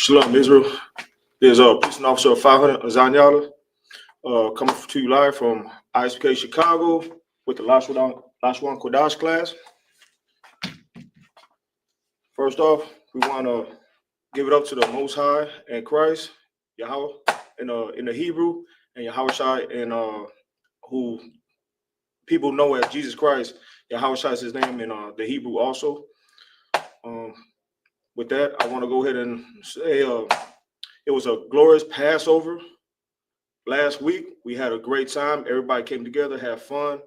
Shalom, Israel. There's a police officer of 500 Zanyala coming to you live from Isupk, Chicago with the Lashawan Qadash class. First off, we want to give it up to the Most High and Christ, Yahweh in the Hebrew, and Yahweh Shai and who people know as Jesus Christ. Yahweh Shai is his name in the Hebrew also. With that, I want to go ahead and say it was a glorious Passover last week. We had a great time. Everybody came together, had fun.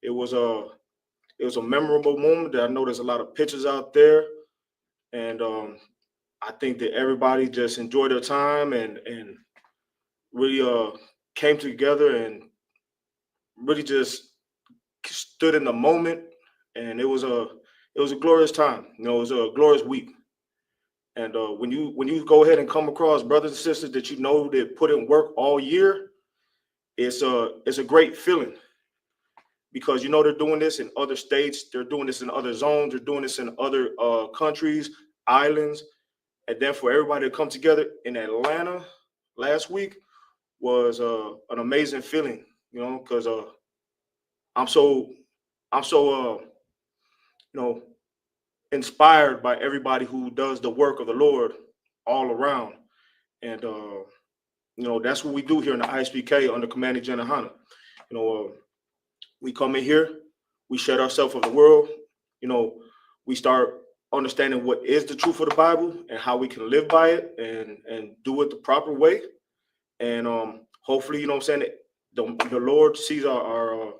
It was a memorable moment. That I know there's a lot of pictures out there, and I think that everybody just enjoyed their time and really came together and really just stood in the moment. And it was a glorious time. You know, it was a glorious week. And when you go ahead and come across brothers and sisters that you know that put in work all year, it's a great feeling, because you know they're doing this in other states, they're doing this in other zones, they're doing this in other countries, islands, and then for everybody to come together in Atlanta last week was an amazing feeling, you know, because I'm so you know, inspired by everybody who does the work of the Lord all around. And you know, that's what we do here in the Isupk under Commanding General Hana. You know, we come in here, we shed ourselves of the world. You know, we start understanding what is the truth of the Bible and how we can live by it and do it the proper way. And hopefully, you know what I'm saying, the Lord sees our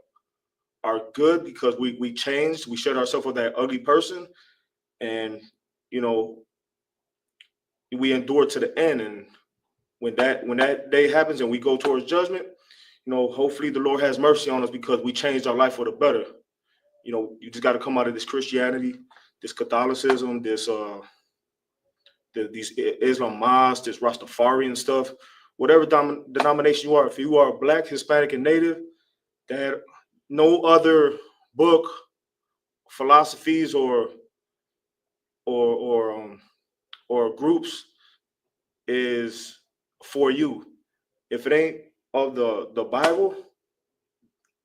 good, because we changed, we shed ourselves of that ugly person, and you know, we endure to the end. And when that day happens and we go towards judgment, you know, hopefully the Lord has mercy on us because we changed our life for the better. You know, you just got to come out of this Christianity, this Catholicism, these Islam mosques, this Rastafarian stuff, whatever denomination you are. If you are Black, Hispanic, and Native, that no other book, philosophies, or groups is for you. If it ain't of the Bible,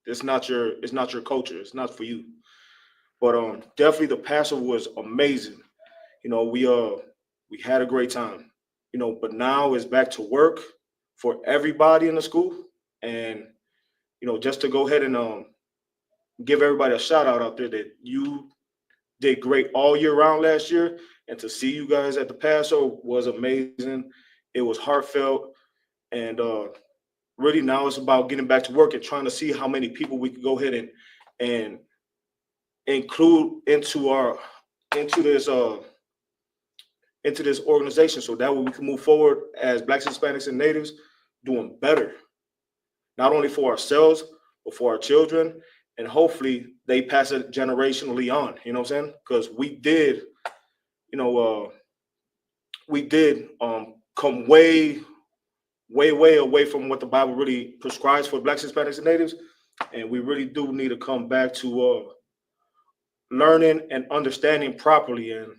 it's not your culture. It's not for you. But definitely the Passover was amazing. You know, we had a great time. You know, but now it's back to work for everybody in the school. And you know, just to go ahead and give everybody a shout out there that you did great all year round last year, and to see you guys at the Passover was amazing. It was heartfelt, and really now it's about getting back to work and trying to see how many people we can go ahead and include into this organization, so that way we can move forward as Blacks, Hispanics, and Natives, doing better, not only for ourselves but for our children, and hopefully they pass it generationally on. You know what I'm saying? Because we did, you know, come way away from what the Bible really prescribes for Blacks, Hispanics, and Natives, and we really do need to come back to learning and understanding properly. And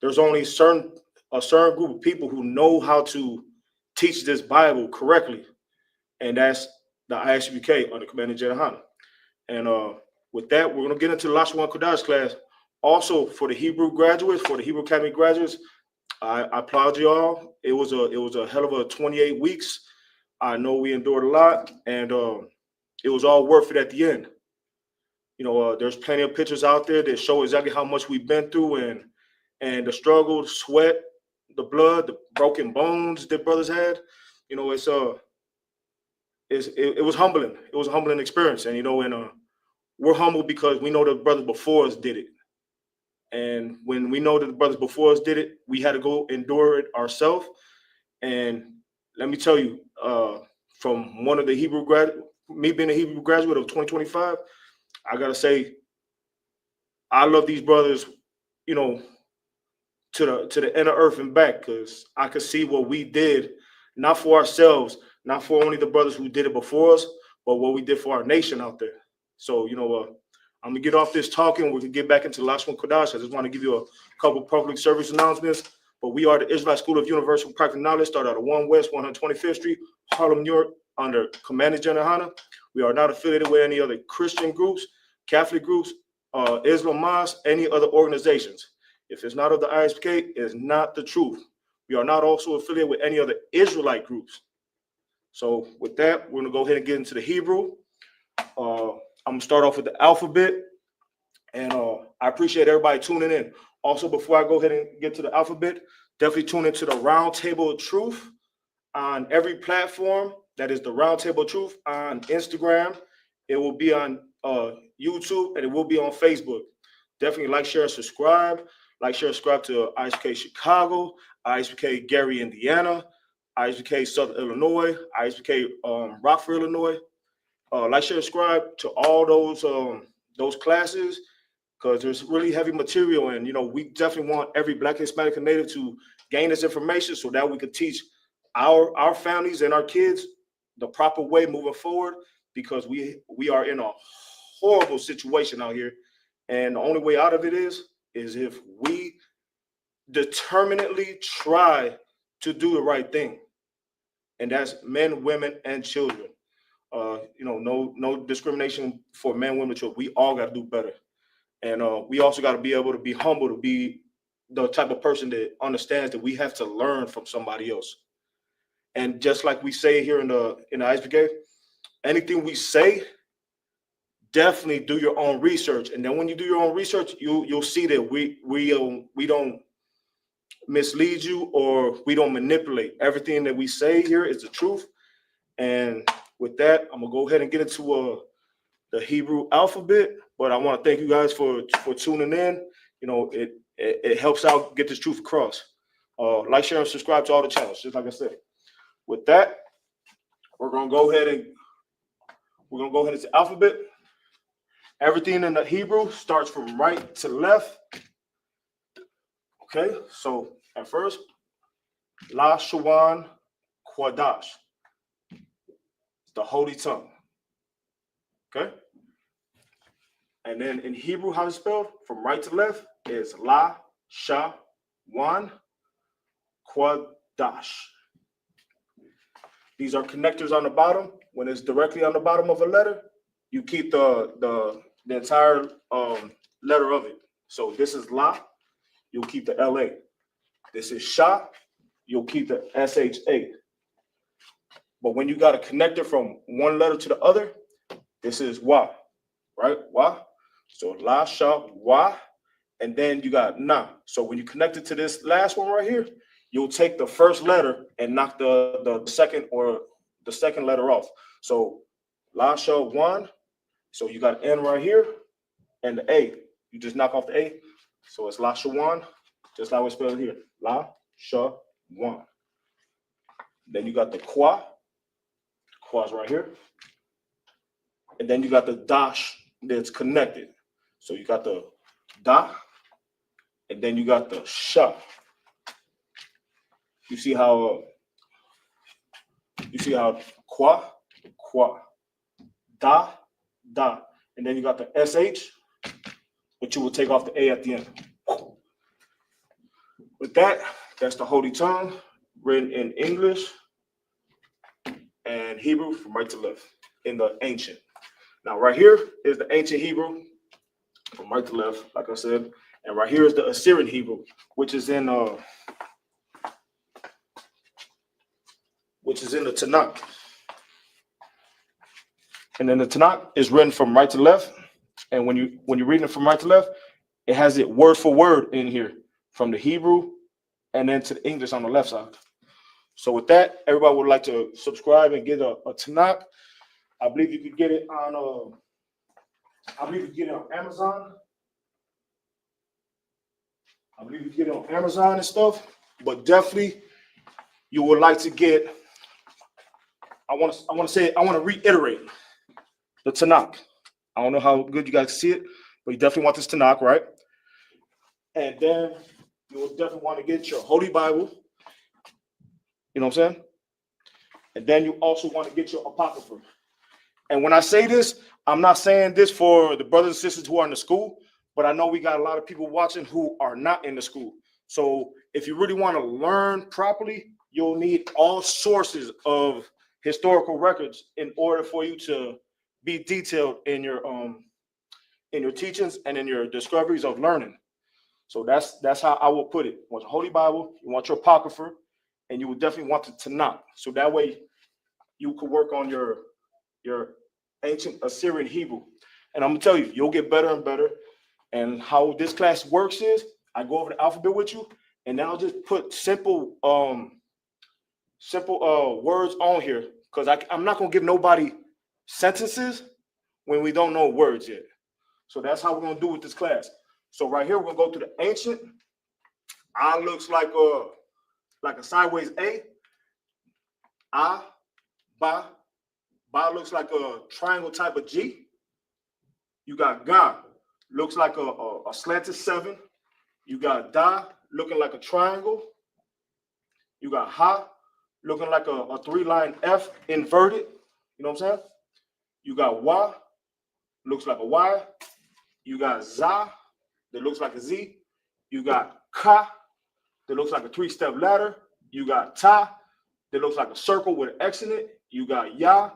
there's only a certain group of people who know how to teach this Bible correctly, and that's the Isupk under Commanding General Hana. And with that, we're going to get into the Lashawan Qadash class. Also, for the Hebrew graduates, for the Hebrew Academy graduates, I applaud you all. It was a hell of a 28 weeks. I know we endured a lot, and it was all worth it at the end. You know, there's plenty of pictures out there that show exactly how much we've been through, and the struggle, the sweat, the blood, the broken bones that brothers had. You know, it was humbling. It was a humbling experience, and you know, and we're humble because we know the brothers before us did it. And when we know that the brothers before us did it, we had to go endure it ourselves. And let me tell you, from one of the Hebrew graduate, me being a Hebrew graduate of 2025, I gotta say, I love these brothers, you know, to the inner earth and back, because I could see what we did, not for ourselves, not for only the brothers who did it before us, but what we did for our nation out there. So, you know, I'm gonna get off this talking. We can get back into Lashawan Qadash. I just want to give you a couple public service announcements. but we are the Israelite School of Universal Practical Knowledge, started out of 1 West 125th Street, Harlem, New York, under Commander General Hanna. We are not affiliated with any other Christian groups, Catholic groups, Islam mosques, any other organizations. If it's not of the ISUK, it's not the truth. We are not also affiliated with any other Israelite groups. So with that, we're going to go ahead and get into the Hebrew. I'm going to start off with the alphabet. And I appreciate everybody tuning in. Also, before I go ahead and get to the alphabet, definitely tune into the Round Table of Truth on every platform. That is the Round Table of Truth on Instagram. It will be on YouTube, and it will be on Facebook. Definitely like, share, subscribe. Like, share, subscribe to ISUK Chicago, ISUK Gary, Indiana, ISUK Southern Illinois, ISUK Rockford, Illinois. Like, share, subscribe to all those classes, because there's really heavy material, and we definitely want every Black, Hispanic, and Native to gain this information so that we could teach our families and our kids the proper way moving forward, because we are in a horrible situation out here, and the only way out of it is if we determinedly try to do the right thing, and that's men, women, and children. No discrimination for men, women, children. We all got to do better. And we also got to be able to be humble, to be the type of person that understands that we have to learn from somebody else. And just like we say here in the ISUK, anything we say, definitely do your own research. And then when you do your own research, you'll see that we don't mislead you, or we don't manipulate. Everything that we say here is the truth. And with that, I'm gonna go ahead and get into the Hebrew alphabet. But I want to thank you guys for tuning in. It helps out get this truth across. Like, share, and subscribe to all the channels, just like I said. With that, we're gonna go ahead into the alphabet. Everything in the Hebrew starts from right to left. Okay, so at first, Lashawan, Qadash, the holy tongue. Okay. And then in Hebrew, how it's spelled from right to left is Lashawan, Qadash. These are connectors on the bottom. When it's directly on the bottom of a letter, you keep the entire letter of it. So this is La, you'll keep the LA. This is Sha, you'll keep the SHA. But when you got a connector from one letter to the other, this is Wa, right? Wa. So La, Sha, Wa, and then you got Na. So when you connect it to this last one right here, you'll take the first letter and knock the second letter off. So La, Sha, Wan. So you got N right here, and the A. You just knock off the A. So it's Lashawan, just like we spell it here. Lashawan. Then you got the Qua. Qua's right here. And then you got the Dash that's connected. So you got the Da, and then you got the Sha. You see how Qua, Da, and then you got the SH, but you will take off the A at the end. With that, that's the Holy Tongue, written in English and Hebrew from right to left in the ancient. Now, right here is the ancient Hebrew from right to left, like I said, and right here is the Assyrian Hebrew, which is in the Tanakh. And then the Tanakh is written from right to left, and when you're reading it from right to left, it has it word for word in here from the Hebrew and then to the English on the left side. So with that, everybody would like to subscribe and get a Tanakh. I believe you could get it on Amazon. I believe you can get it on Amazon and stuff, but definitely you would like to get, I want to reiterate the Tanakh. I don't know how good you guys see it, but you definitely want this Tanakh, right? And then you will definitely want to get your Holy Bible. You know what I'm saying? And then you also want to get your Apocrypha. And when I say this, I'm not saying this for the brothers and sisters who are in the school, but I know we got a lot of people watching who are not in the school. So if you really want to learn properly, you'll need all sources of historical records in order for you to be detailed in your teachings and in your discoveries of learning. So that's how I will put it. You want the Holy Bible, you want your Apocrypha, and you would definitely want the Tanakh. So that way you could work on your ancient Assyrian Hebrew. And I'm gonna tell you, you'll get better and better. And how this class works is I go over the alphabet with you, and then I'll just put simple words on here, because I'm not gonna give nobody sentences when we don't know words yet. So that's how we're gonna do with this class. So right here, we're gonna go to the ancient. I looks like a sideways A. I, Ba. Ba looks like a triangle type of G. You got Ga, looks like a slanted 7. You got Da, looking like a triangle. You got Ha, looking like a 3-line F inverted. You know what I'm saying? You got Wa, looks like a Y. You got Za, that looks like a Z. You got Ka, that looks like a 3-step ladder. You got Ta, that looks like a circle with an X in it. You got Ya,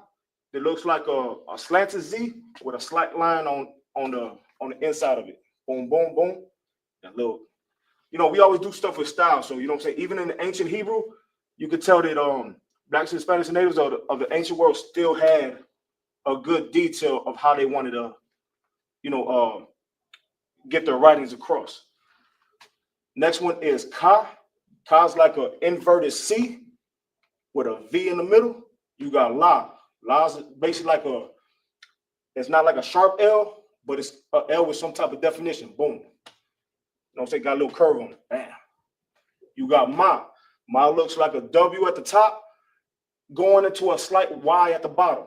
that looks like a slanted Z with a slight line on the inside of it. Boom, boom, boom. That little, we always do stuff with style. So you know what I'm saying? Even in the ancient Hebrew, you could tell that Blacks, Hispanics, and natives of the ancient world still had a good detail of how they wanted to, get their writings across. Next one is Ka. Ka's like an inverted C with a V in the middle. You got La. La's basically it's not like a sharp L, but it's an L with some type of definition. Boom. You know what I'm saying? Got a little curve on it. Bam. You got Ma. Ma looks like a W at the top going into a slight Y at the bottom.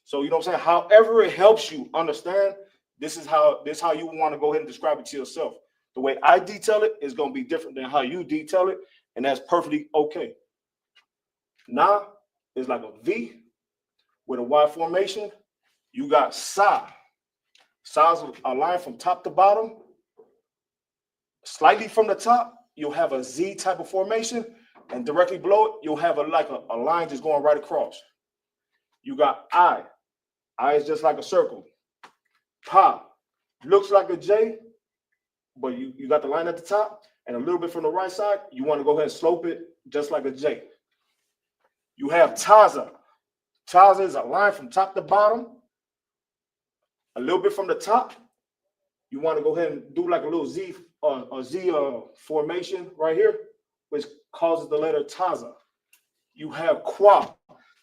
So you know what I'm saying? However it helps you understand, this is how you want to go ahead and describe it to yourself. The way I detail it is going to be different than how you detail it, and that's perfectly okay. Na is like a V with a Y formation. You got Sa. Sa's a line from top to bottom. Slightly from the top, you'll have a Z type of formation, and directly below it, you'll have a line just going right across. You got I. I is just like a circle. Pa looks like a J, but you got the line at the top, and a little bit from the right side, you want to go ahead and slope it just like a J. You have Taza. Taza is a line from top to bottom. A little bit from the top, you want to go ahead and do like a little Z formation right here, which causes the letter Taza. You have Qua.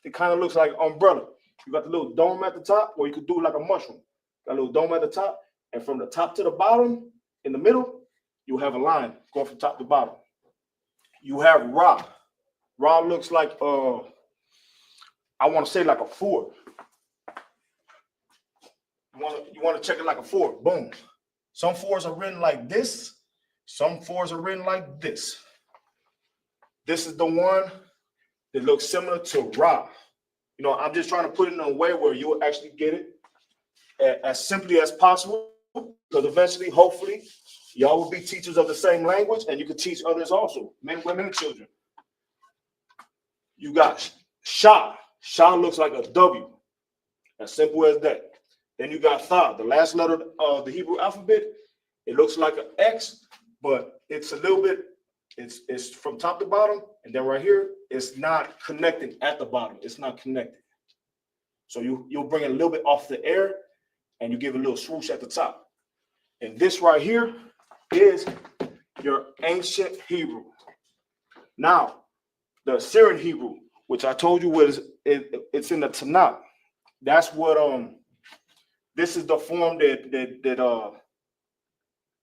It kind of looks like an umbrella. You got the little dome at the top, or you could do it like a mushroom. Got a little dome at the top, and from the top to the bottom, in the middle, you have a line going from top to bottom. You have Ra. Ra looks like I want to say like a 4. You want to check it like a 4. Boom. Some 4s are written like this. Some 4s are written like this. This is the one that looks similar to Ra. I'm just trying to put it in a way where you'll actually get it as simply as possible, because eventually, hopefully, y'all will be teachers of the same language, and you can teach others also, men, women, and children. You got Sha. Sha looks like a W. As simple as that. Then you got Tha, the last letter of the Hebrew alphabet. It looks like an X, but it's a little bit, it's from top to bottom, and then right here, it's not connecting at the bottom. It's not connected. So you'll bring it a little bit off the air, and you give it a little swoosh at the top. And this right here is your ancient Hebrew. Now, the Assyrian Hebrew, which I told you it's in the Tanakh. That's what this is the form that the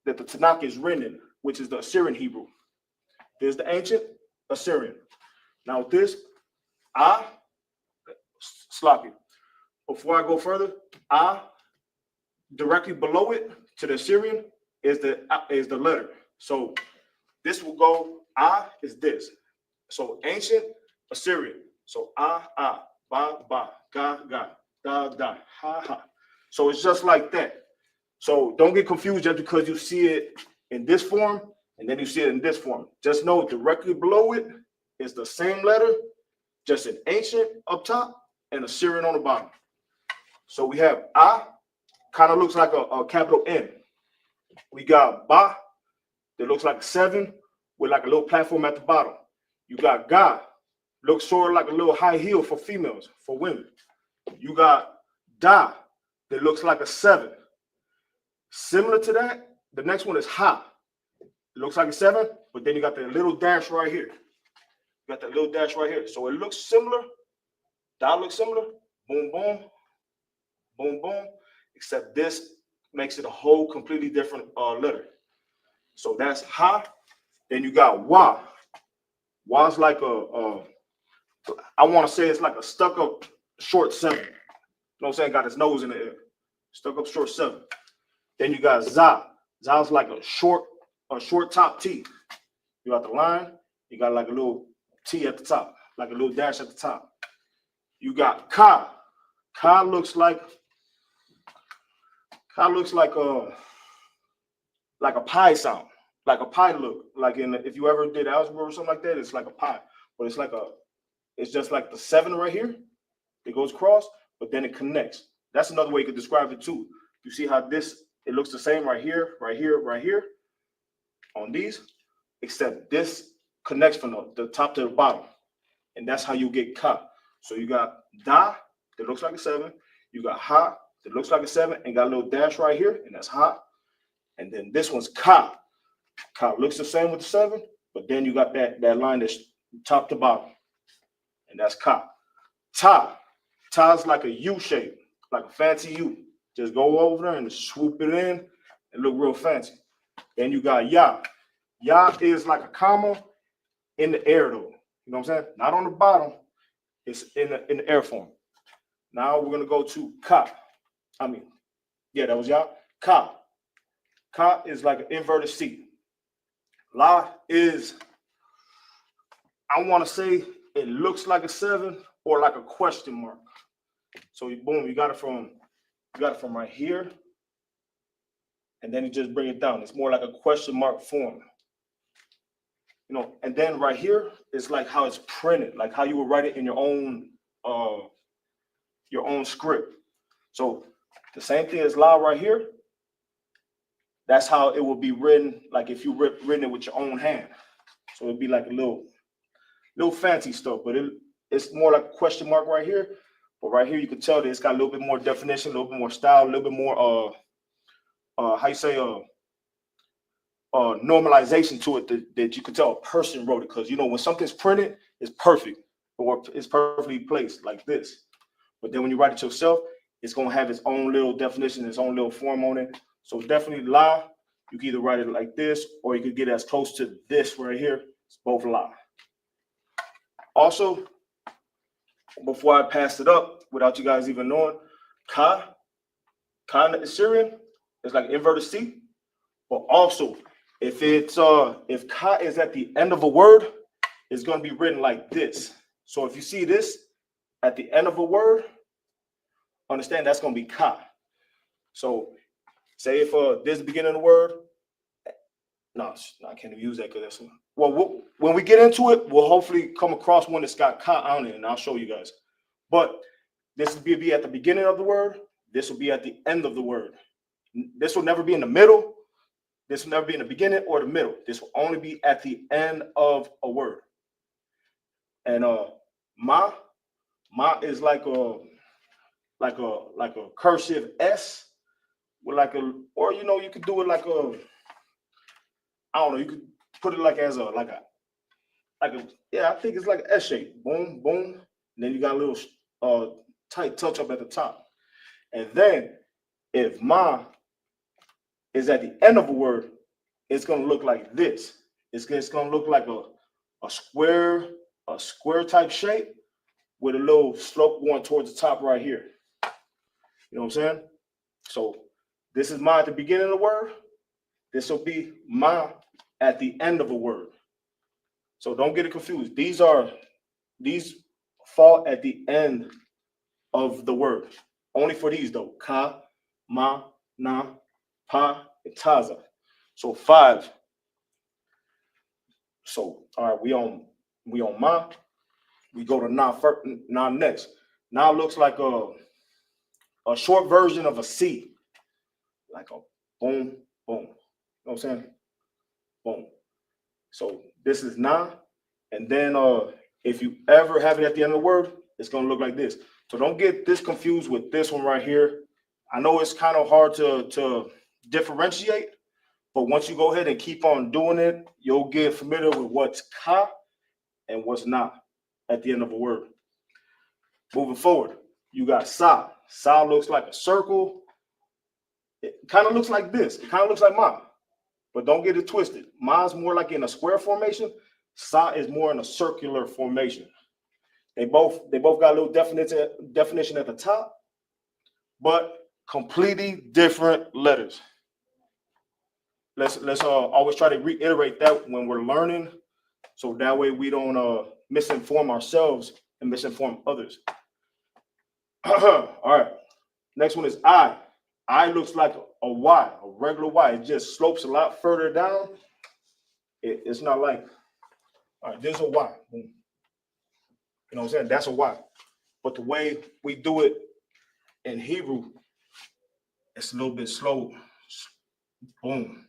Tanakh is written in, which is the Assyrian Hebrew. There's the ancient Assyrian. Now with this, sloppy. Before I go further, directly below it to the Assyrian is the letter. So this will go, is this. So ancient Assyrian. So ba, ba, ga, ga, da, da, ha, ha. So it's just like that. So don't get confused just because you see it in this form. And then you see it in this form. Just know directly below it is the same letter, just an ancient up top and a Syrian on the bottom. So we have A, kind of looks like a capital N. We got Ba, that looks like a 7 with like a little platform at the bottom. You got Ga, looks sort of like a little high heel for females, for women. You got Da, that looks like a 7. Similar to that, the next one is Ha. It looks like a 7, but then you got the little dash right here. You got that little dash right here. So it looks similar. Da looks similar. Boom, boom. Boom, boom. Except this makes it a whole completely different letter. So that's Ha. Then you got Wa. Wa's like I want to say it's like a stuck up short 7. You know what I'm saying? Got his nose in the air. Stuck up short 7. Then you got Za. Za's like a short top T. You got the line. You got like a little T at the top, like a little dash at the top. You got Ka. Ka looks like a pie sound, like a pie look. Like if you ever did algebra or something like that, it's like a pie, but it's just like the 7 right here. It goes across, but then it connects. That's another way you could describe it too. You see how it looks the same right here, right here, right here on these, except this connects from the top to the bottom. And that's how you get Ka. So you got Da, that looks like a 7. You got Ha, that looks like a 7, and got a little dash right here, and that's Ha. And then this one's Ka. Ka looks the same with the 7, but then you got that line that's top to bottom, and that's Ka. Ta. Ta's like a U shape, like a fancy U. Just go over there and swoop it in and look real fancy. Then you got Ya. Ya is like a comma in the air though. You know what I'm saying? Not on the bottom. It's in the air form. Now we're gonna go to Ka. That was Ya. Ka. Ka is like an inverted C. La is, I want to say it looks like a 7 or like a question mark. So boom, you got it from right here, and then you just bring it down. It's more like a question mark form. You know, and then right here is like how it's printed, like how you would write it in your own script. So the same thing as La right here. That's how it will be written, like if you written it with your own hand. So it'd be like a little fancy stuff, but it's more like a question mark right here. But right here, you can tell that it's got a little bit more definition, a little bit more style, a little bit more normalization to it that you could tell a person wrote it. Because you know when something's printed, it's perfect or it's perfectly placed like this. But then when you write it yourself, it's gonna have its own little definition, its own little form on it. So definitely La. You can either write it like this, or you could get as close to this right here. It's both La. Also, before I pass it up, without you guys even knowing, Ka in the Syrian is like inverted C. But also, if Ka is at the end of a word, it's going to be written like this. So if you see this at the end of a word, understand that's going to be Ka. So say if this is the beginning of the word, no, I can't even use that because that's when we get into it, we'll hopefully come across one that's got Ka on it, and I'll show you guys. But this will be at the beginning of the word. This will be at the end of the word. This will never be in the middle. This will never be in the beginning or the middle. This will only be at the end of a word. And Ma is like a cursive S with you could do it like I don't know, you could put it like as I think it's like an S shape. Boom, boom. And then you got a little tight touch up at the top. And then if Ma is at the end of a word, it's gonna look like this. It's gonna look like a square type shape with a little slope going towards the top right here. You know what I'm saying? So this is Ma at the beginning of the word. This will be Ma at the end of a word. So don't get it confused. These fall at the end of the word. Only for these though. Ka, Ma, Na, Pa, and Taza. So 5. So all right, we on ma. We go to na first, na next. Now looks like a short version of a C, like a boom, boom. You know what I'm saying? Boom. So this is na, and then if you ever have it at the end of the word, it's gonna look like this. So don't get this confused with this one right here. I know it's kind of hard to differentiate, but once you go ahead and keep on doing it, you'll get familiar with what's ka and what's na at the end of a word. Moving forward, you got sa. Sa looks like a circle. It kind of looks like this. It kind of looks like ma, but don't get it twisted. Ma's more like in a square formation. Sa is more in a circular formation. They both got a little definition at the top, but completely different letters. Let's always try to reiterate that when we're learning, so that way we don't misinform ourselves and misinform others. All right. Next one is I. I looks like a Y, a regular Y. It just slopes a lot further down. It's not like, all right, there's a Y. You know what I'm saying? That's a Y. But the way we do it in Hebrew, it's a little bit slow. Boom.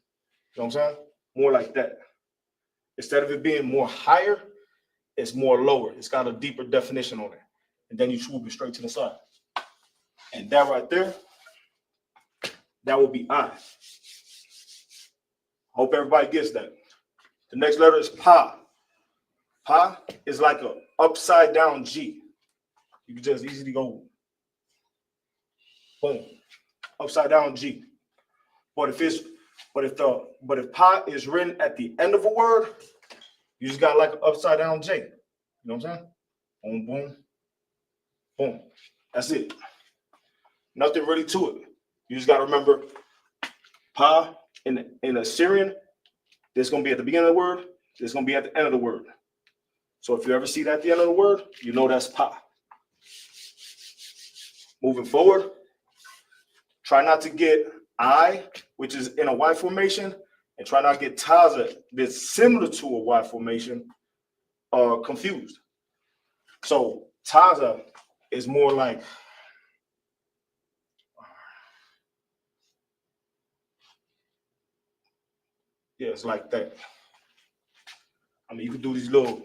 You know what I'm saying? More like that. Instead of it being more higher, it's more lower. It's got a deeper definition on it. And then you swoop it straight to the side. And that right there, that will be I. Hope everybody gets that. The next letter is Pa. Pa is like a upside down G. You can just easily go boom, upside down G. But if Pa is written at the end of a word, you just got like an upside down J. You know what I'm saying? Boom, boom, boom. That's it. Nothing really to it. You just got to remember Pa in Assyrian, this is going to be at the beginning of the word, this is going to be at the end of the word. So if you ever see that at the end of the word, you know that's Pa. Moving forward, try not to get I, which is in a Y formation, and try not to get Taza, that's similar to a Y formation, confused. So Taza is more like, yeah, it's like that. I mean, you can do these little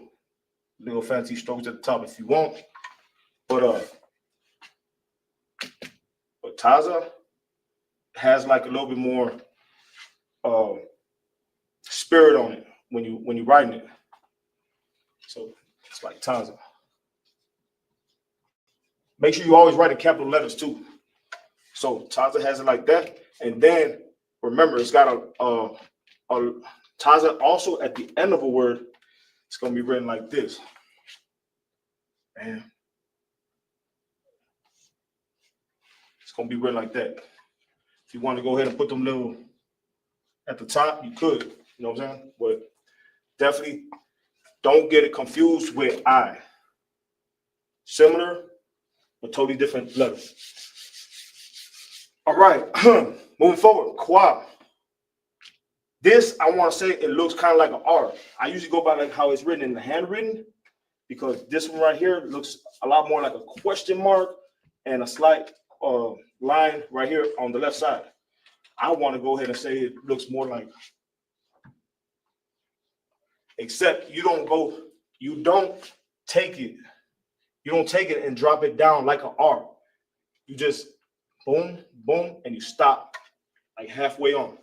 fancy strokes at the top if you want, but Taza has like a little bit more spirit on it when you're writing it. So it's like Taza. Make sure you always write in capital letters too. So Taza has it like that, and then remember it's got a Taza also at the end of a word. It's gonna be written like this. Man, it's gonna be written like that. If you want to go ahead and put them little at the top, you could. You know what I'm saying? But definitely don't get it confused with I. Similar, but totally different letters. All right, moving forward, Kwa. This, I want to say, it looks kind of like an R. I usually go by like how it's written in the handwritten, because this one right here looks a lot more like a question mark and a slight line right here on the left side. I want to go ahead and say it looks more like, except you don't take it and drop it down like an R. You just boom, boom, and you stop like halfway on.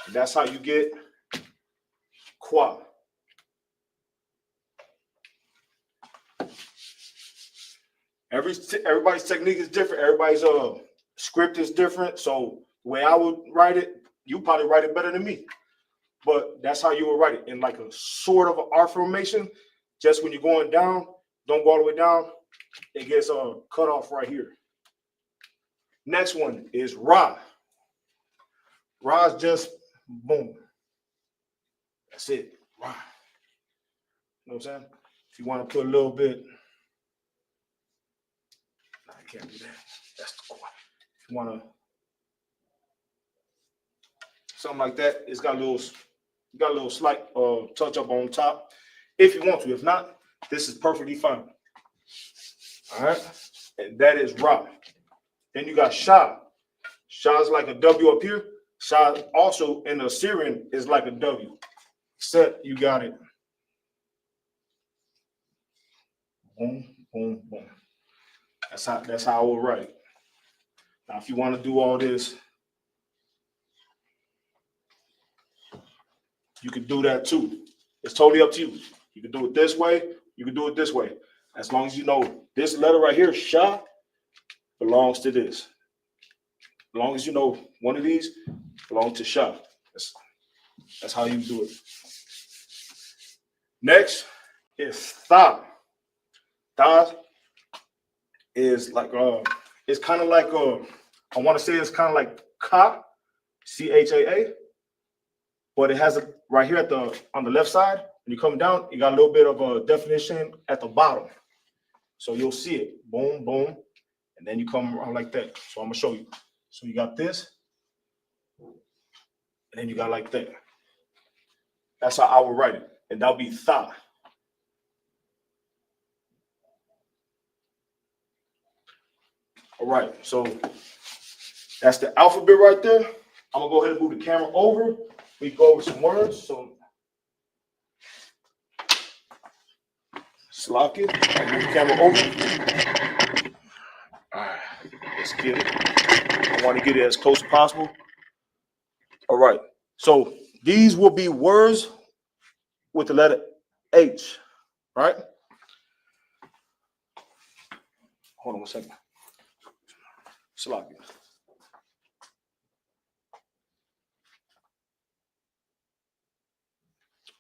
And that's how you get Kwa. Everybody's technique is different. Everybody's script is different. So the way I would write it, you probably write it better than me. But that's how you would write it, in like a sort of an R formation. Just when you're going down, don't go all the way down. It gets cut off right here. Next one is Ra. Ra is just boom. That's it. Ra. You know what I'm saying? If you want to put a little bit, no, I can't do that. That's the core. If you want to something like that, it's got little You got a little slight touch up on top if you want to. If not, this is perfectly fine. All right. And that is Ra. Then you got Shah. Shah is like a W up here. Shah also in the Assyrian is like a W. Except you got it. Boom, boom, boom. That's how I will write it. Now, if you want to do all this, you can do that too. It's totally up to you. You can do it this way. You can do it this way. As long as you know this letter right here, Shah, belongs to this. As long as you know one of these belongs to Shah. That's how you do it. Next is Tha. Tha is like it's kind of like I want to say it's kind of like Ka, Chaa, but it has a right here on the left side. When you come down, you got a little bit of a definition at the bottom. So you'll see it. Boom, boom. And then you come around like that. So I'm gonna show you. So you got this, and then you got like that. That's how I would write it. And that'll be Tha. All right, so that's the alphabet right there. I'm gonna go ahead and move the camera over. We go over some words. So lock it. Move the camera over. All right, let's get it. I want to get it as close as possible. All right, so these will be words with the letter H, right? Hold on 1 second. Sloppy.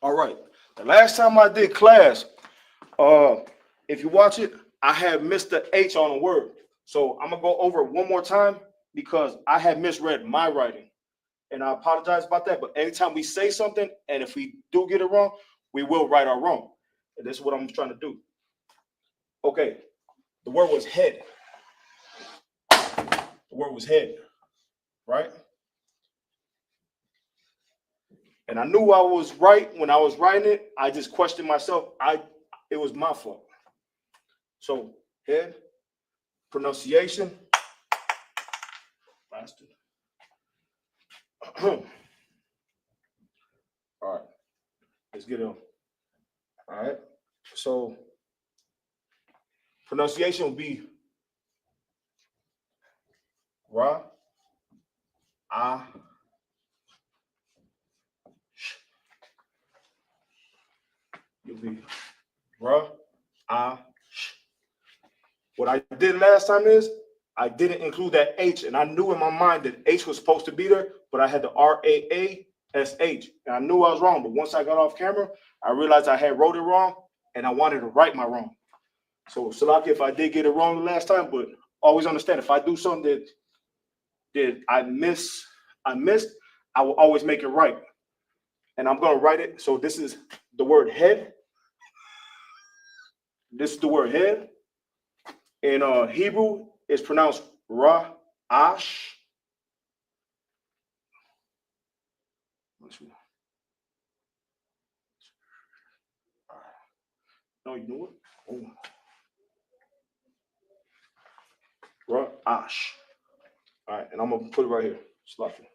All right. The last time I did class, if you watch it, I had missed the H on a word. So I'm gonna go over it one more time because I had misread my writing. And I apologize about that. But anytime we say something, and if we do get it wrong, we will right our wrong. And this is what I'm trying to do. Okay. The word was head. The word was head, right? And I knew I was right when I was writing it. I just questioned myself. It was my fault. So head, pronunciation. Bastard. All right, let's get on. All right, so pronunciation will be Ra, Ah, Sh. You'll be Ra, Ah, Sh. What I did last time is I didn't include that H, and I knew in my mind that H was supposed to be there, but I had the RAASH, and I knew I was wrong. But once I got off camera, I realized I had wrote it wrong, and I wanted to right my wrong. So, Salaki, if I did get it wrong the last time, but always understand if I do something that I missed, I will always make it right. And I'm gonna write it. So this is the word head. This is the word head. In Hebrew, it's pronounced Ra Ash. No, you know what? Oh. Ra Ash. All right, and I'm gonna put it right here. Sloppy.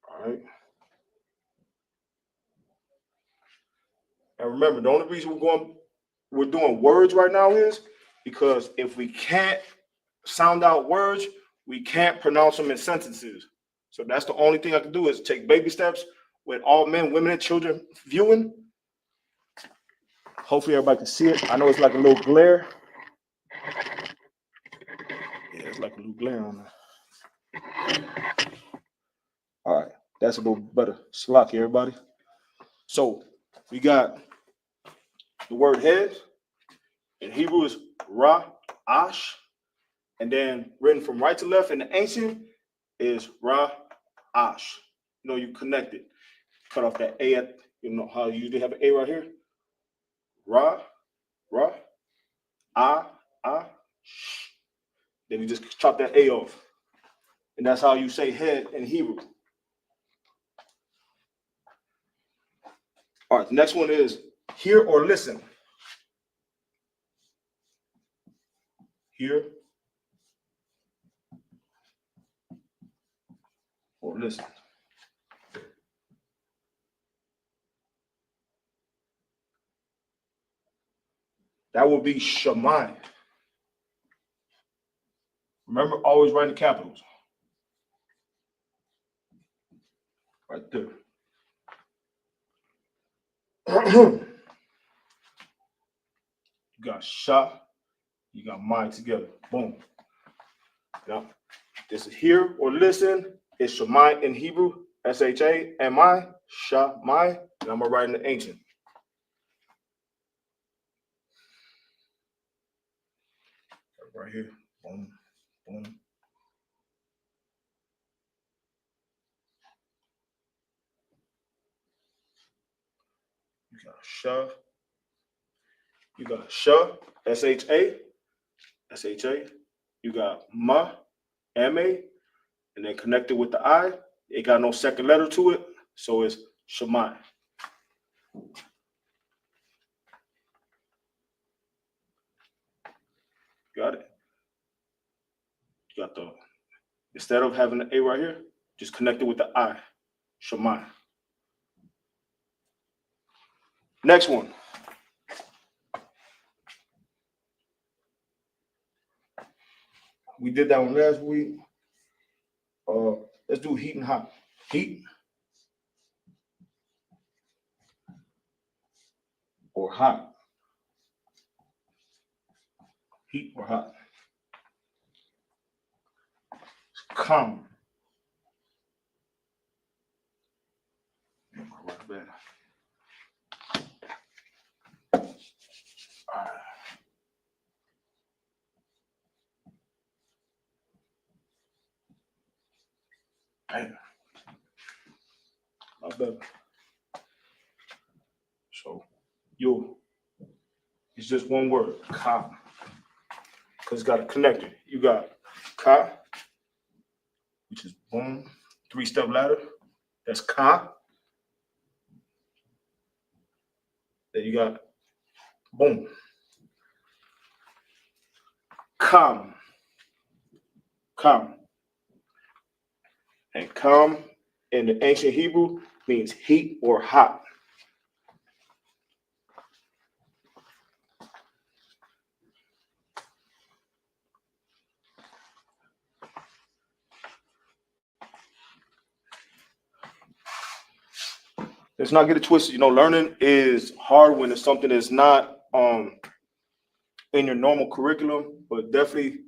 All right. And remember, the only reason we're doing words right now is because if we can't sound out words, we can't pronounce them in sentences. So that's the only thing I can do is take baby steps with all men, women, and children viewing. Hopefully everybody can see it. I know it's like a little glare. Yeah, it's like a little glare on there. All right, that's a little better. Slocky, everybody. So we got the word head. In Hebrew is Ra, Ash. And then written from right to left in the ancient is Ra, Ash. You know, you connect it. Cut off that A at, you know how you usually have an A right here? Ra, Ra, Ah, Ah, Sh. Then you just chop that A off. And that's how you say head in Hebrew. All right, the next one is hear or listen. Hear or listen. That will be Shemai. Remember, always write the capitals. Right there. You got Shah, you got Mai together. Boom. Now, this is hear or listen. It's Shemai in Hebrew, S-H-A-M-I, Shah-Mai, and I'm going to write in the ancient. Right here. Boom, boom. You got Shah. You got Shah, S-H-A, S-H-A. You got Ma, M-A, and then connected with the I. It got no second letter to it, so it's Shemai. Got it? You got the, instead of having the A right here, just connect it with the I, Shemai. Next one. We did that one last week. Let's do heat and hot. Heat or hot. Heat or hot. Calm. Right back. All right. Damn. My bad. So, it's just one word, ka. Because it's got a connector. You got ka, which is boom, 3-step ladder. That's ka. Then you got boom. Kam. Kam. And kam in the ancient Hebrew means heat or hot. Let's not get it twisted. You know, learning is hard when it's something that's not in your normal curriculum, but definitely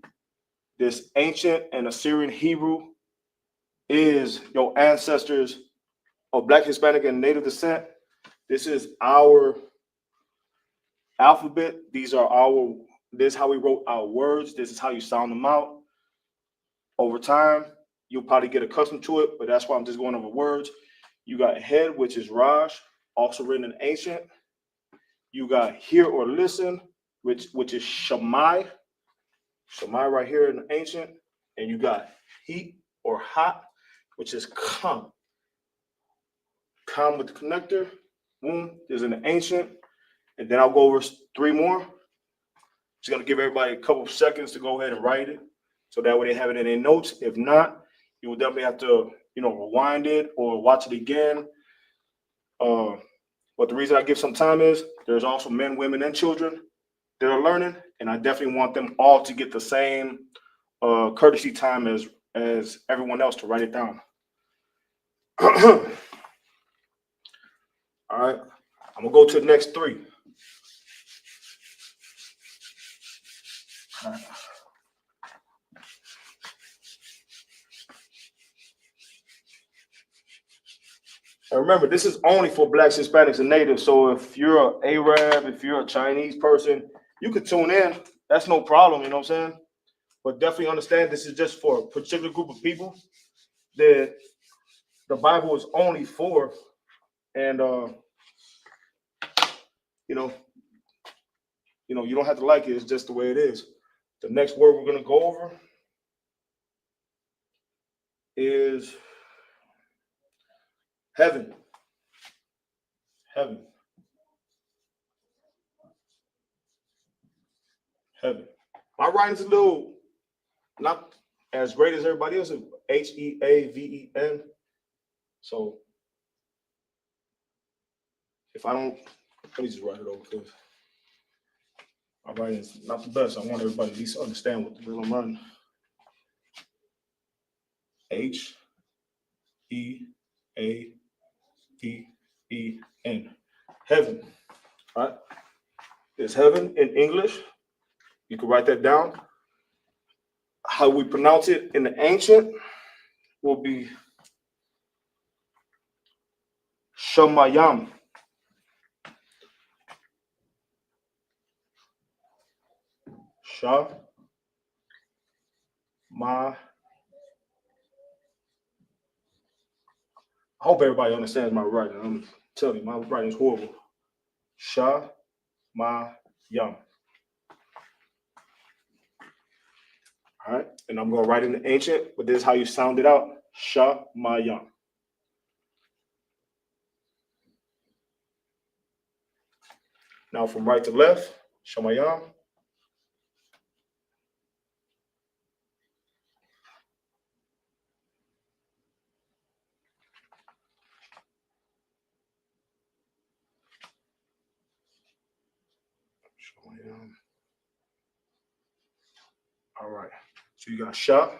this ancient and Assyrian Hebrew is your ancestors of Black, Hispanic, and Native descent. This is our alphabet. This is how we wrote our words. This is how you sound them out. Over time, you'll probably get accustomed to it, but that's why I'm just going over words. You got head, which is Raj, also written in ancient. You got hear or listen, which is Shammai. Shammai right here in ancient. And you got heat or hot, which is Kam. Kam with the connector. Boom, is in the ancient. And then I'll go over 3 more. Just gonna give everybody a couple of seconds to go ahead and write it. So that way they have it in their notes. If not, you will definitely have to, rewind it or watch it again. But the reason I give some time is there's also men, women, and children that are learning, and I definitely want them all to get the same courtesy time as everyone else to write it down. All right, I'm gonna go to the next 3. All right. And remember, this is only for Blacks, Hispanics, and Natives. So if you're an Arab, if you're a Chinese person, you could tune in. That's no problem, you know what I'm saying? But definitely understand this is just for a particular group of people that the Bible is only for. And, you don't have to like it. It's just the way it is. The next word we're going to go over is heaven. Heaven. Heaven. My writing's a little not as great as everybody else. Heaven. So if I don't, let me just write it over because my writing is not the best. I want everybody to at least understand what the hell I'm writing. Heaven. Heaven. All right. There's heaven in English. You can write that down. How we pronounce it in the ancient will be Shamayam. Sha. Ma. I hope everybody understands my writing. I'm telling you, my writing is horrible. Sha. Ma. Yam. All right. And I'm going to write in the ancient, but this is how you sound it out. Sha. Ma. Yam. Now from right to left, Shamayam. Shamayam. All right. So you got Sha,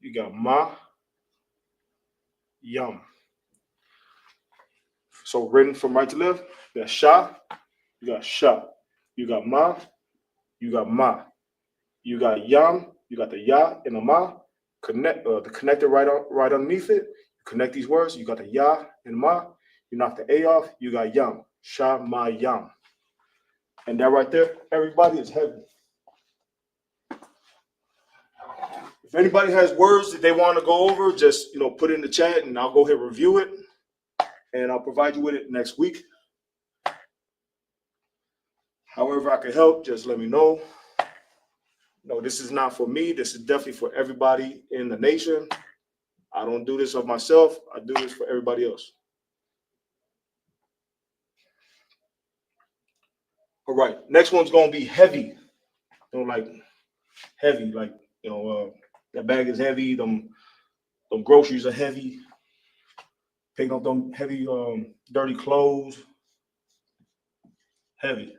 you got Ma, Yam. So written from right to left, you got Sha, you got Sha, you got Ma, you got Ma, you got Yam, you got the Ya and the Ma. Connect the connector right underneath it. Connect these words. You got the Ya and Ma. You knock the A off. You got Yam. Sha Ma Yam. And that right there, everybody, is heaven. If anybody has words that they want to go over, just put it in the chat, and I'll go ahead and review it, and I'll provide you with it next week. However I can help, just let me know. No, this is not for me. This is definitely for everybody in the nation. I don't do this of myself. I do this for everybody else. All right, next one's gonna be heavy. Like heavy, like that bag is heavy. Them groceries are heavy. Picking up them heavy, dirty clothes. Heavy.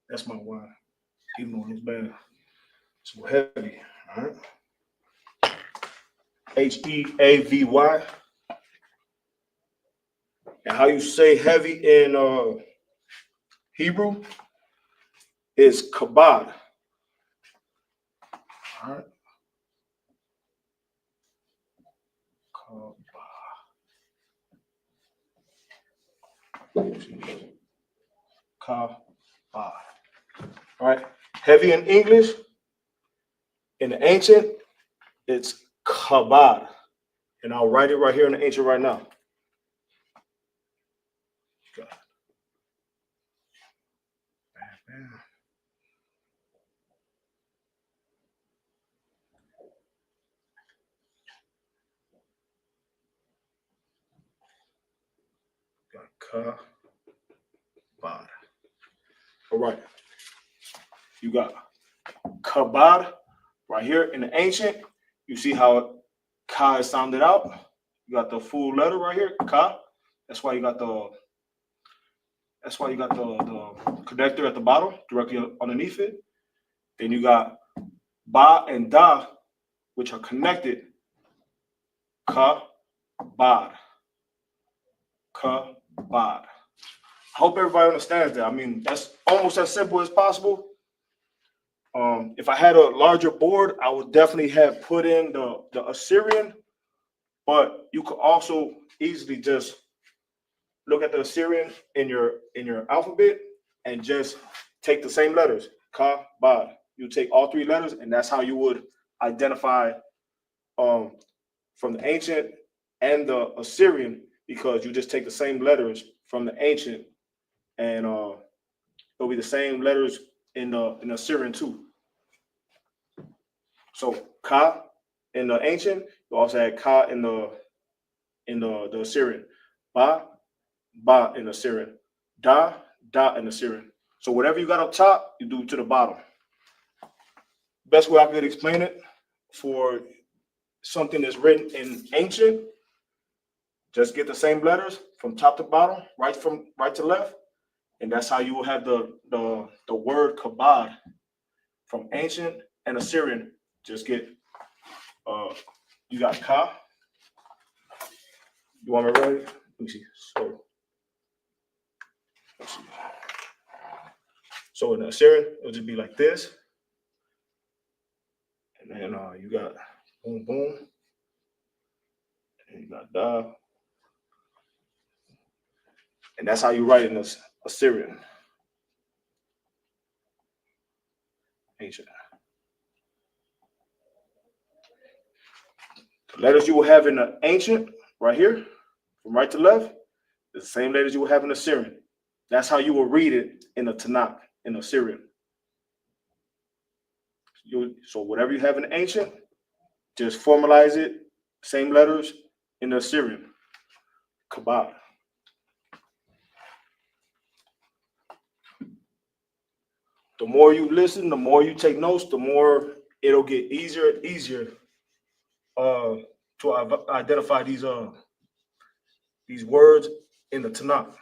That's my wine. Even though it's bad. So heavy. All right. Heavy. And how you say heavy in Hebrew is kabod. All right. Kabod. All right. Heavy in English. In the ancient, it's kabod. And I'll write it right here in the ancient right now. Kabod. All right. You got kabod right here in the ancient. You see how ka is sounded out. You got the full letter right here, ka. That's why you got the connector at the bottom, directly underneath it. Then you got ba and da, which are connected. Ka, bod. Ka, bod. I hope everybody understands that. I mean, that's almost as simple as possible. If I had a larger board, I would definitely have put in the Assyrian, but you could also easily just look at the Assyrian in your alphabet and just take the same letters, ka, ba. You take all three letters, and that's how you would identify from the ancient and the Assyrian. because you just take the same letters from the ancient, and it'll be the same letters in the Syrian too. So ka in the ancient, you also had ka in the Syrian, ba ba in the Syrian, da in the Syrian. So whatever you got up top, you do to the bottom. Best way I could explain it for something that's written in ancient, just get the same letters from top to bottom, from right to left, and that's how you will have the word kabod from ancient and Assyrian. Just get you got ka. You want me to write it? Let me see. Let's see. So in the Assyrian, it'll just be like this, and then you got boom boom, and you got da, and that's how you write in this Assyrian ancient. The letters you will have in the ancient right here, from right to left, is the same letters you will have in the Syrian. That's how you will read it in the Tanakh, in the Syrian. So whatever you have in the ancient, just formalize it, same letters in the Syrian. Kabbalah. The more you listen, the more you take notes, the more it'll get easier and easier to identify these words in the Tanakh.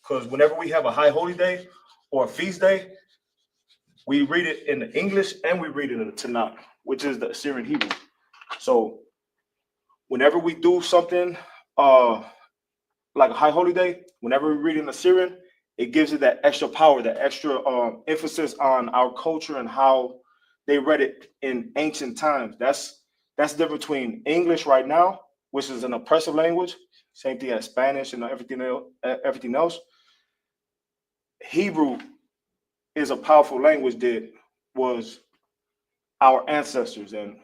Because whenever we have a high holy day or a feast day, we read it in the English and we read it in the Tanakh, which is the Assyrian Hebrew. So whenever we do something like a high holy day, whenever we read in Assyrian, it gives it that extra power, that extra emphasis on our culture and how they read it in ancient times. That's the difference between English right now, which is an oppressive language, same thing as Spanish and everything else. Hebrew is a powerful language that was our ancestors, and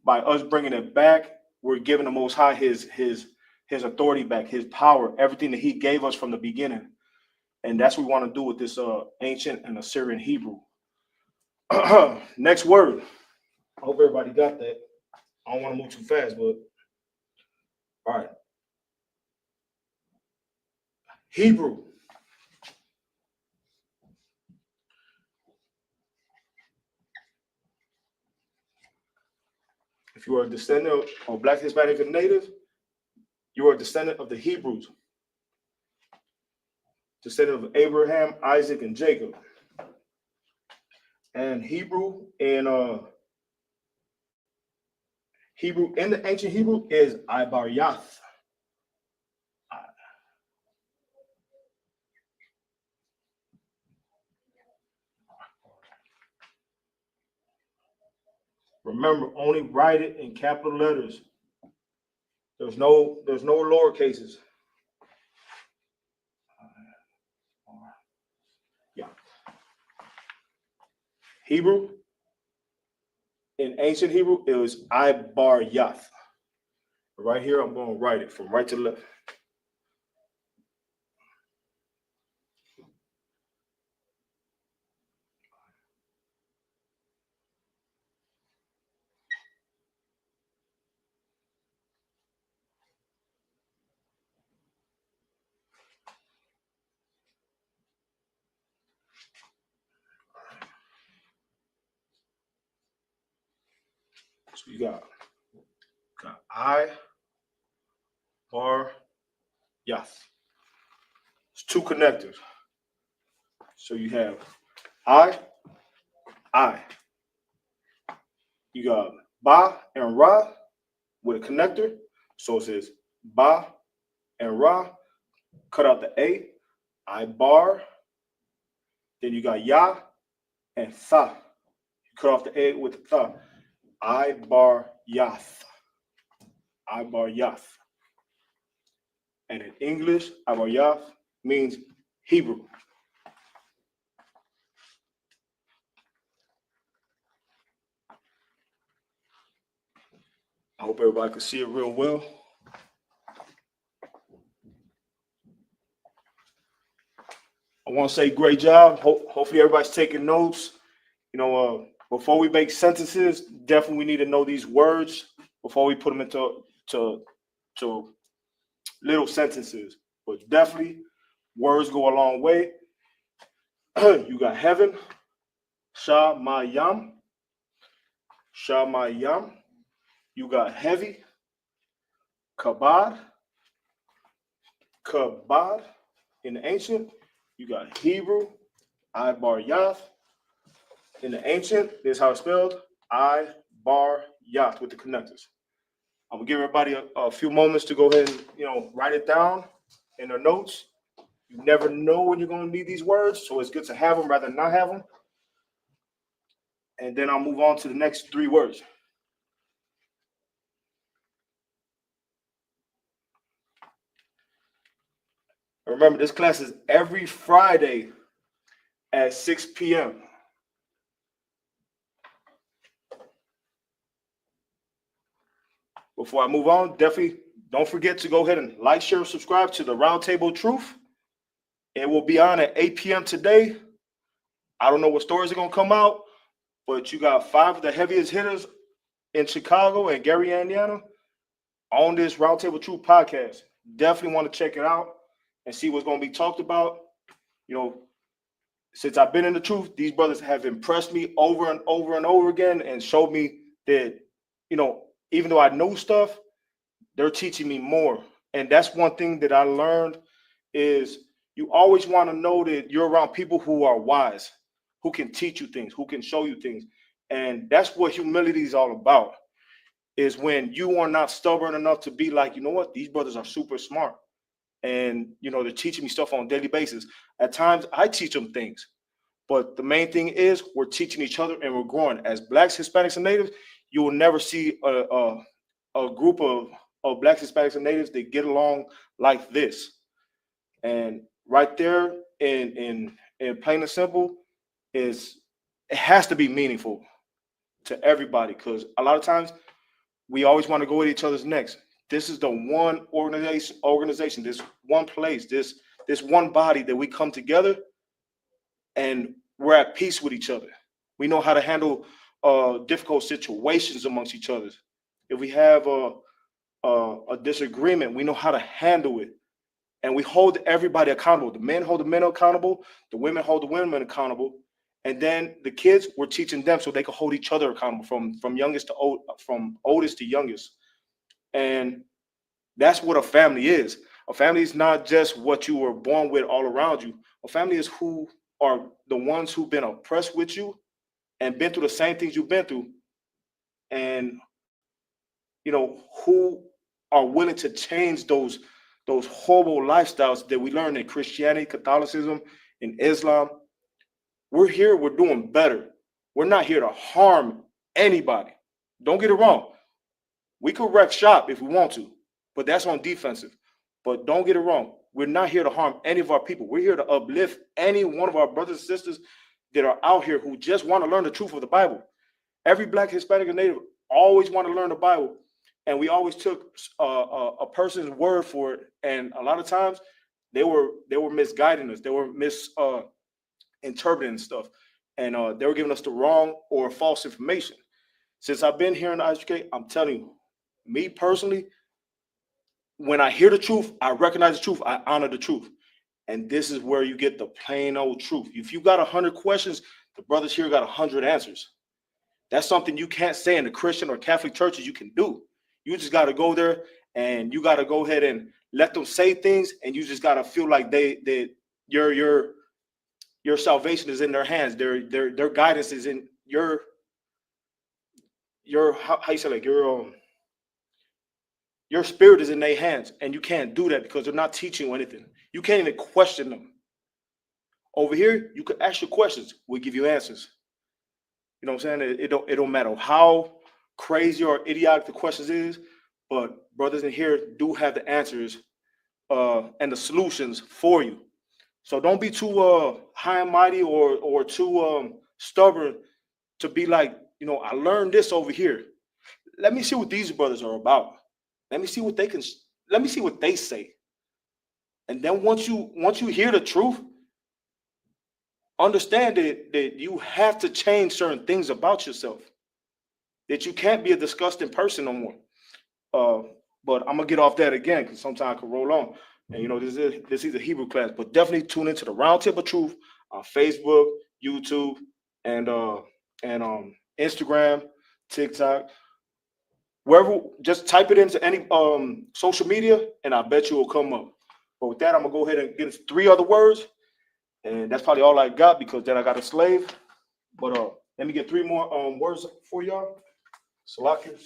by us bringing it back, we're giving the Most High his authority back, his power, everything that he gave us from the beginning. And that's what we want to do with this ancient and Assyrian Hebrew. Next word. I hope everybody got that. I don't want to move too fast, but all right. Hebrew. If you are a descendant of Black, Hispanic, and Native, you are a descendant of the Hebrews, descendant of Abraham, Isaac, and Jacob. And Hebrew in the ancient Hebrew is Ibaryath. Remember, only write it in capital letters. There's no lower cases. Yeah. Hebrew, in ancient Hebrew, it was Ibaryath. Right here, I'm going to write it from right to left. So you got I bar yath. It's two connectors. So you have I. You got ba and ra with a connector. So it says ba and ra. Cut out the A. I bar. Then you got ya and tha. You cut off the A with the tha. I bar yath. I bar yath. And in English, I bar yath means Hebrew. I hope everybody can see it real well. want to say great job. Hopefully everybody's taking notes. Before we make sentences, definitely we need to know these words before we put them into to little sentences. But definitely, words go a long way. You got heaven, Shamayam, Shamayam. You got heavy, Kabad, Kabad. In the ancient, you got Hebrew, I bar yath. In the ancient, this is how it's spelled, I bar yath with the connectors. I'm gonna give everybody a few moments to go ahead and write it down in their notes. You never know when you're gonna need these words, so it's good to have them rather than not have them. And then I'll move on to the next 3 words. Remember, this class is every Friday at 6 p.m. Before I move on, definitely don't forget to go ahead and like, share, and subscribe to the Roundtable Truth. It will be on at 8 p.m. today. I don't know what stories are going to come out, but you got 5 of the heaviest hitters in Chicago and Gary, Indiana on this Roundtable Truth podcast. Definitely want to check it out and see what's going to be talked about. Since I've been in the truth, these brothers have impressed me over and over and over again and showed me that, even though I know stuff, they're teaching me more. And that's one thing that I learned is you always want to know that you're around people who are wise, who can teach you things, who can show you things. And that's what humility is all about, is when you are not stubborn enough to be like, you know what, these brothers are super smart. And, they're teaching me stuff on a daily basis. At times, I teach them things. But the main thing is we're teaching each other and we're growing. As Blacks, Hispanics, and Natives, you will never see a group of Blacks, Hispanics, and Natives that get along like this. And right there, in plain and simple, it has to be meaningful to everybody, because a lot of times we always want to go at each other's necks. This is the one organization, this one place, this one body that we come together and we're at peace with each other. We know how to handle difficult situations amongst each other. If we have a disagreement, we know how to handle it. And we hold everybody accountable. The men hold the men accountable. The women hold the women accountable. And then the kids, we're teaching them so they can hold each other accountable from youngest to old, from oldest to youngest. And that's what a family is. A family is not just what you were born with all around you. A family is who are the ones who've been oppressed with you and been through the same things you've been through. And, who are willing to change those horrible lifestyles that we learned in Christianity, Catholicism, in Islam. We're here, we're doing better. We're not here to harm anybody. Don't get it wrong. We could wreck shop if we want to, but that's on defensive. But don't get it wrong. We're not here to harm any of our people. We're here to uplift any one of our brothers and sisters that are out here who just want to learn the truth of the Bible. Every Black, Hispanic, and Native always want to learn the Bible. And we always took a person's word for it. And a lot of times they were misguiding us. They were misinterpreting stuff. And they were giving us the wrong or false information. Since I've been here in the Isupk, I'm telling you, me personally, when I hear the truth, I recognize the truth, I honor the truth. And this is where you get the plain old truth. If you got 100 questions, the brothers here got 100 answers. That's something you can't say in the Christian or Catholic churches you can do. You just got to go there and you got to go ahead and let them say things, and you just got to feel like your salvation is in their hands. Their guidance is in your how you say, like, your spirit is in their hands, and you can't do that because they're not teaching you anything. You can't even question them. Over here, you can ask your questions. We'll give you answers. You know what I'm saying? It don't matter how crazy or idiotic the questions is, but brothers in here do have the answers and the solutions for you. So don't be too high and mighty or too stubborn to be like, I learned this over here. Let me see what these brothers are about. Let me see what they say. And then once you hear the truth, understand that you have to change certain things about yourself. That you can't be a disgusting person no more. But I'm gonna get off that again because sometimes I can roll on. And this is a Hebrew class, but definitely tune into the Round Table Truth on Facebook, YouTube, and Instagram, TikTok, wherever. Just type it into any social media, and I bet you will come up. But with that, I'm gonna go ahead and get into 3 other words, and that's probably all I got because then I got a slave. But let me get 3 more words for y'all. Salakia.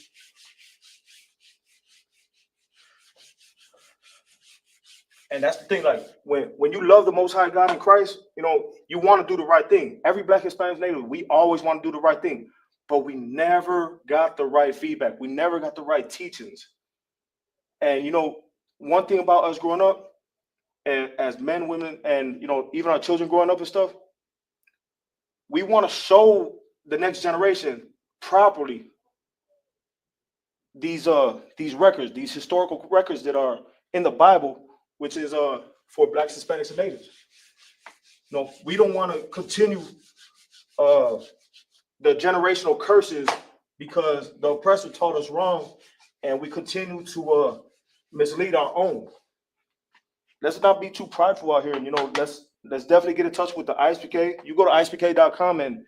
And that's the thing, like when you love the Most High God in Christ, you want to do the right thing. Every Black Hispanic native, we always want to do the right thing, but we never got the right feedback. We never got the right teachings. And one thing about us growing up, and as men, women, and even our children growing up and stuff, we want to show the next generation properly these records, these historical records that are in the Bible, which is for Blacks, Hispanics, and Natives. We don't want to continue the generational curses because the oppressor taught us wrong, and we continue to mislead our own. Let's not be too prideful out here, and let's definitely get in touch with the Isupk. You go to isupk.com and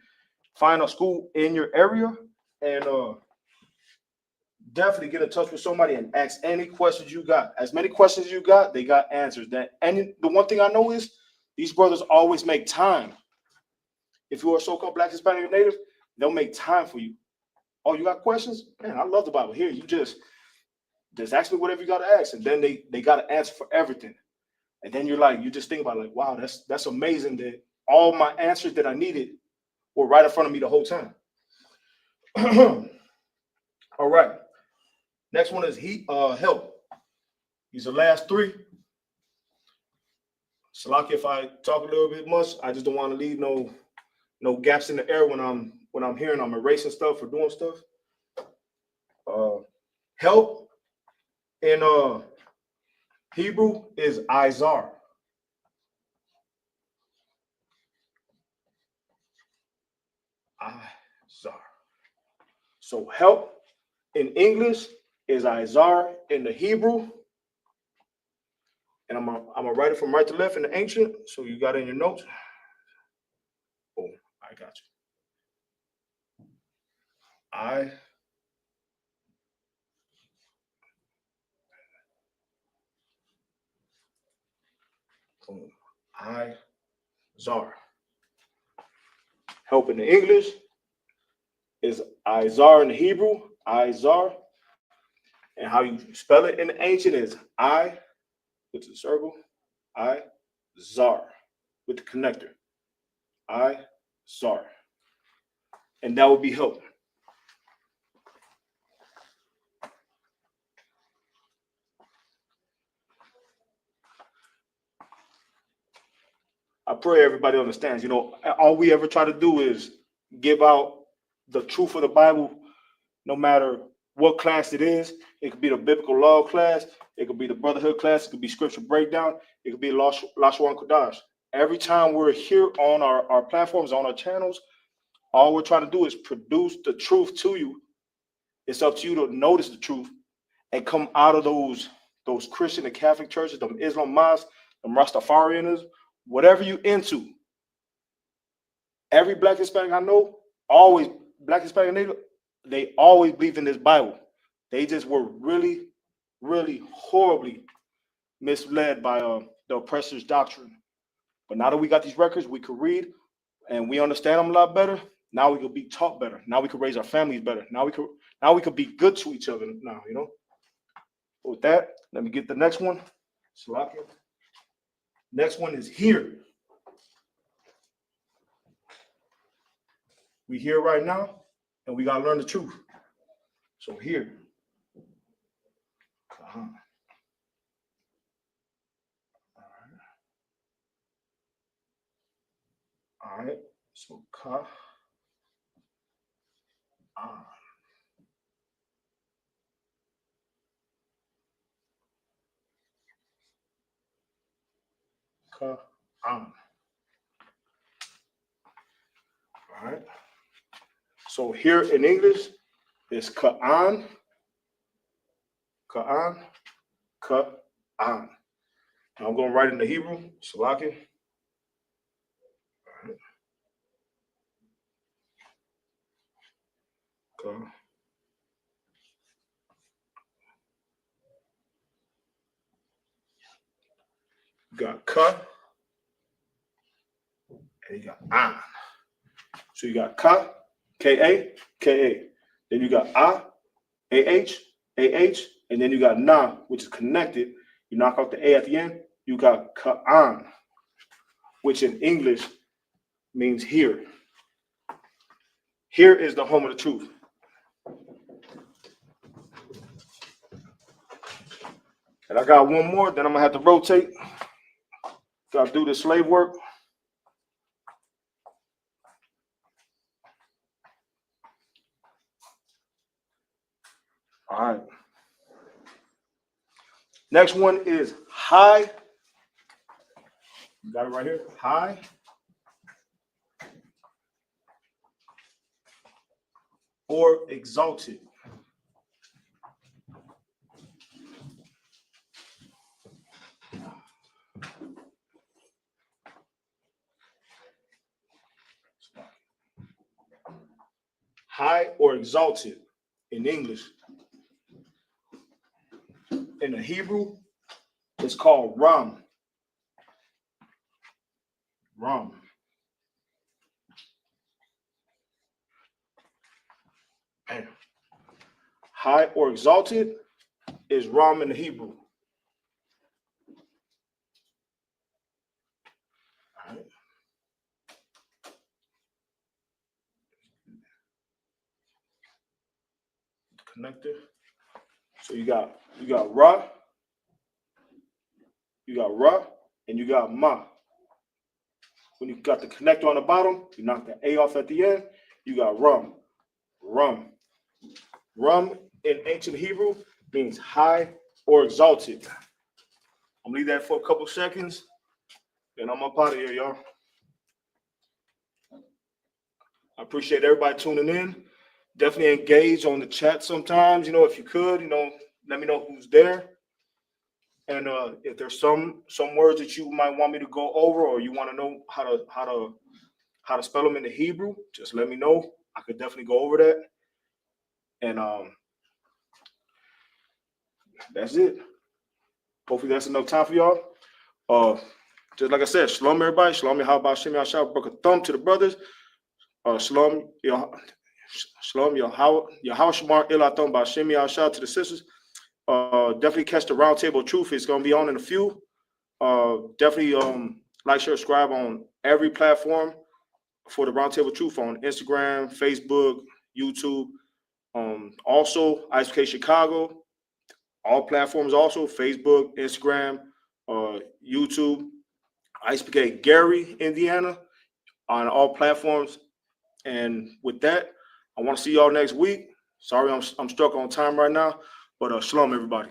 find a school in your area, and definitely get in touch with somebody and ask any questions you got. As many questions you got, they got answers. And the one thing I know is these brothers always make time. If you are a so-called Black, Hispanic, or Native, they'll make time for you. Oh, you got questions? Man, I love the Bible. Here, you just ask me whatever you got to ask, and then they got to answer for everything. And then you just think about it, like, wow, that's amazing that all my answers that I needed were right in front of me the whole time. All right. Next one is help. These are the last 3. Salaki, if I talk a little bit much, I just don't want to leave no gaps in the air when I'm hearing I'm erasing stuff or doing stuff. Help in Hebrew is Izar. Izar. So help in English is Izar in the Hebrew. And I'm gonna write it from right to left in the ancient, so you got it in your notes. Boom, I got you. Izar. Help in the English is Izar in the Hebrew, Izar. And how you spell it in the ancient is I with the circle, Izar with the connector, Izar. And that would be help. I pray everybody understands. All we ever try to do is give out the truth of the Bible, no matter what class it is. It could be the biblical law class, it could be the brotherhood class, it could be scripture breakdown, it could be Lashawan Qadash. Every time we're here on our platforms, on our channels, all we're trying to do is produce the truth to you. It's up to you to notice the truth and come out of those Christian and Catholic churches, them Islam mosques, them Rastafarianism, whatever you into. Every Black Hispanic I know, always Black Hispanic Native, they always believe in this Bible. They just were really, really horribly misled by the oppressor's doctrine. But now that we got these records, we could read and we understand them a lot better. Now we could be taught better. Now we could raise our families better. Now we could be good to each other. Now, With that, let me get the next one. Salakia. Next one is here. We here right now, and we gotta learn the truth. So here. All right. So ka. Ka. All right. So here in English is Ka'an, Ka'an, Ka'an. I'm going to write in the Hebrew, Salaki. Okay. You got Ka, and you got An. So you got Ka, K-A, K-A. Then you got A-H, A-H, and then you got Na, which is connected. You knock out the A at the end, you got Ka'an, which in English means here. Here is the home of the truth. And I got one more, then I'm gonna have to rotate. Gotta do the slave work. All right. Next one is high. You got it right here. High. Or exalted. High or exalted in English. In the Hebrew, it's called Ram. Ram. Man. High or exalted is Ram in the Hebrew. All right. Connector. So you got Ra, and you got Ma. When you got the connector on the bottom, you knock the A off at the end, you got Rum. Rum. Rum in ancient Hebrew means high or exalted. I'm gonna leave that for a couple seconds, then I'm up out of here, y'all. I appreciate everybody tuning in. Definitely engage on the chat sometimes, if you could, let me know who's there. And if there's some words that you might want me to go over, or you want to know how to spell them in the Hebrew, just let me know. I could definitely go over that. And that's it. Hopefully that's enough time for y'all. Just like I said, shalom everybody. Shalom Yahweh Shem Yahshua. Broke a thumb to the brothers. Shalom Yahweh Shamar Ilatham B'Shem Yahshua to the sisters. Definitely catch the Roundtable Truth. It's gonna be on in a few. Definitely like, share, subscribe on every platform for the Roundtable Truth on Instagram, Facebook, YouTube. Also Isupk Chicago, all platforms also, Facebook, Instagram, YouTube. Isupk Gary, Indiana, on all platforms. And with that, I want to see y'all next week. Sorry, I'm stuck on time right now, but shalom everybody.